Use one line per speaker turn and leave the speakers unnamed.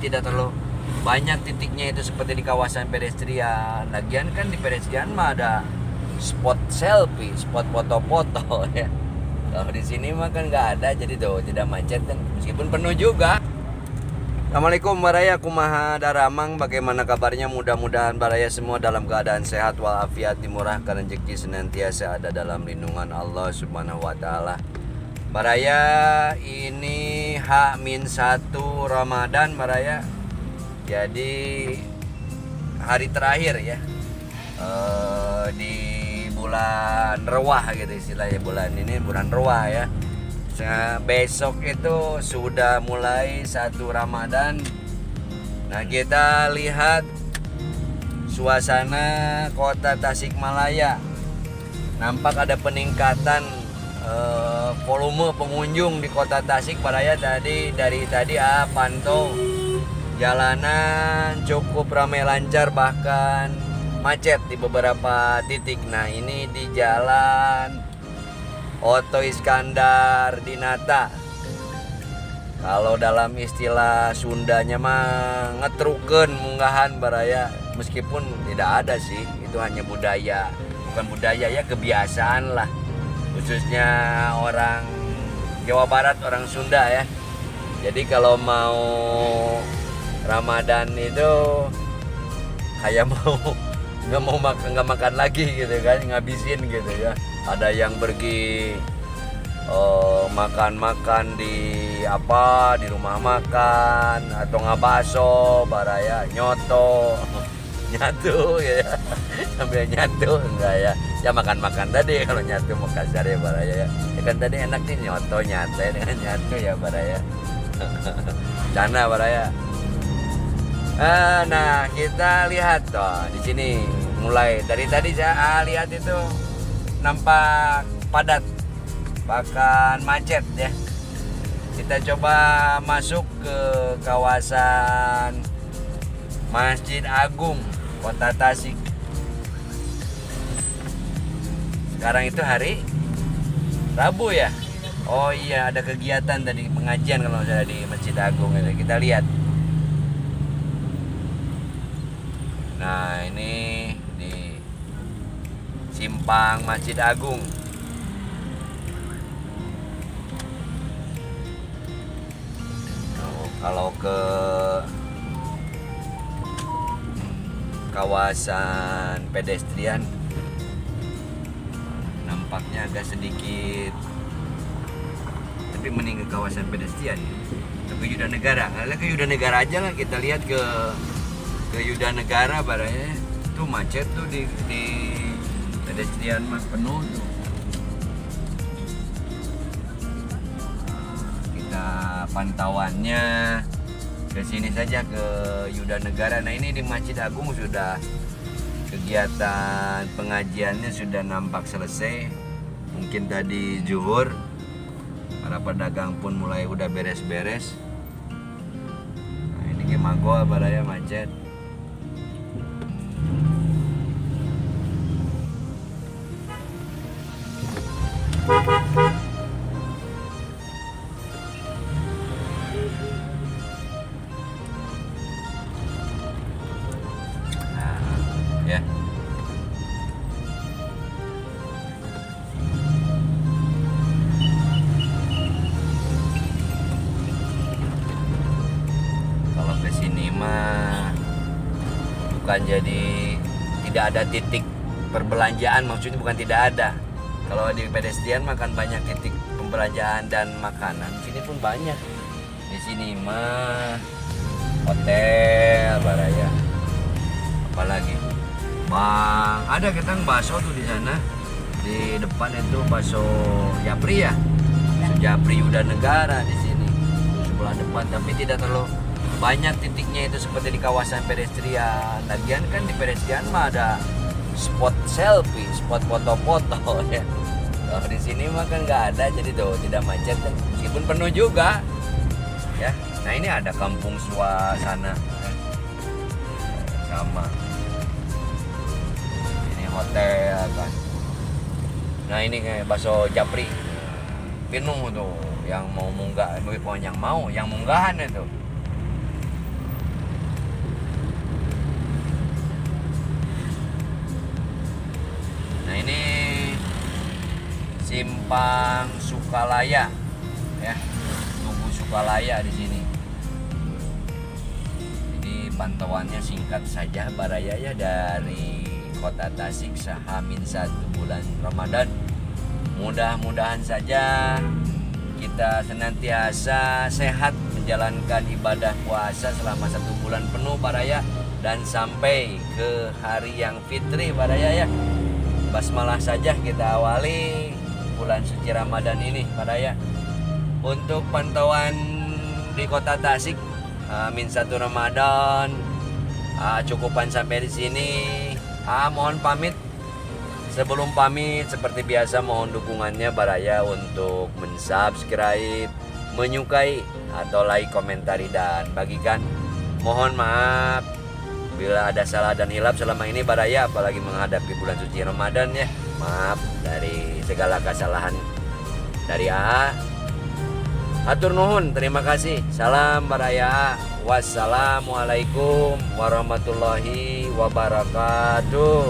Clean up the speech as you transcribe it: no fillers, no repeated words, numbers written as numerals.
tidak terlalu banyak titiknya itu seperti di kawasan pedestrian. Lagian kan di pedestrian mah ada spot selfie, spot foto-foto ya. Kalau di sini mah kan nggak ada, jadi tuh tidak macet kan, meskipun penuh juga. Assalamualaikum Baraya, kumaha daramang, bagaimana kabarnya? Mudah-mudahan Baraya semua dalam keadaan sehat walafiat, dimurahkan rezeki, senantiasa ada dalam lindungan Allah Subhanahu wa taala. Baraya, ini H-1 Ramadan Baraya. Jadi hari terakhir ya, di bulan Rewah gitu istilahnya, bulan ini bulan Rewah ya. Besok itu sudah mulai 1 Ramadan. Nah, kita lihat suasana kota Tasikmalaya. Nampak ada peningkatan volume pengunjung di kota Tasikmalaya. Dari tadi pantau jalanan cukup ramai lancar, bahkan macet di beberapa titik. Nah, ini di jalan Oto Iskandar Dinata. Kalau dalam istilah Sundanya mah ngetruken munggahan Baraya. Meskipun tidak ada sih, itu hanya budaya. Bukan budaya ya, kebiasaan lah. Khususnya orang Jawa Barat, orang Sunda ya. Jadi kalau mau Ramadan itu kayak nggak makan lagi gitu kan, ngabisin gitu ya. Ada yang pergi makan-makan di rumah makan, atau ngabaso Baraya, nyoto nyatu ya, sambil nyatu enggak ya makan-makan tadi. Kalau nyatu mau kasar ya Baraya ya kan tadi enak nih nyoto nyate dengan nyatu ya Baraya. Cana Baraya. Nah, kita lihat toh di sini mulai dari tadi saya lihat itu nampak padat, bahkan macet ya. Kita coba masuk ke kawasan Masjid Agung Kota Tasik. Sekarang itu hari Rabu ya. Oh iya, ada kegiatan tadi, pengajian kalau saya di Masjid Agung itu. Kita lihat. Nah, ini di simpang Masjid Agung. Kalau ke kawasan pedestrian nampaknya agak sedikit, tapi mending ke kawasan pedestrian ya. Ke Yuda Negara, ke Yuda Negara aja lah. Kita lihat ke Yuda Negara Baraya. Tuh macet tuh di pedestrian mas, penuh tuh. Kita pantauannya ke sini saja, ke Yuda Negara. Nah, ini di Masjid Agung sudah kegiatan pengajiannya sudah nampak selesai. Mungkin tadi zuhur para pedagang pun mulai udah beres-beres. Nah, ini ke Mago Baraya macet. Ya. Kalau ke sini mah bukan jadi tidak ada titik perbelanjaan, maksudnya bukan tidak ada. Kalau di pedestrian makan banyak titik pembelanjaan dan makanan. Di sini pun banyak. Di sini mah hotel Baraya. Apalagi Bang, ada ketang bakso tuh di sana. Di depan itu bakso Japri ya. Bakso Japri Yuda Negara di sini. Sebelah depan, tapi tidak terlalu banyak titiknya itu seperti di kawasan pedestrian. Lagian kan di pedestrian mah ada spot selfie, spot foto-foto ya. Kalau di sini mah kan nggak ada, jadi tuh tidak macet kan, meskipun penuh juga ya. Nah, ini ada kampung suasana ya. Sama hotel kan. Nah, ini kayak bakso Japri penuh tuh, yang mau munggah, yang munggahan itu. Simpang Sukalaya ya, Tugu Sukalaya di sini. Jadi pantauannya singkat saja Baraya ya, dari Kota Tasik Sahamin 1 bulan Ramadan. Mudah-mudahan saja kita senantiasa sehat menjalankan ibadah puasa selama 1 bulan penuh Baraya, dan sampai ke hari yang fitri Baraya ya. Basmalah saja kita awali bulan suci Ramadan ini Baraya. Untuk pantauan di Kota Tasik min 1 Ramadan cukupan sampai di sini. Mohon pamit. Sebelum pamit, seperti biasa mohon dukungannya Baraya untuk mensubscribe, menyukai atau like, komentari, dan bagikan. Mohon maaf bila ada salah dan hilap selama ini Baraya, apalagi menghadapi bulan suci Ramadan ya. Maaf dari segala kesalahan dari AA. Hatur nuhun, terima kasih. Salam Baraya. Wassalamualaikum warahmatullahi wabarakatuh.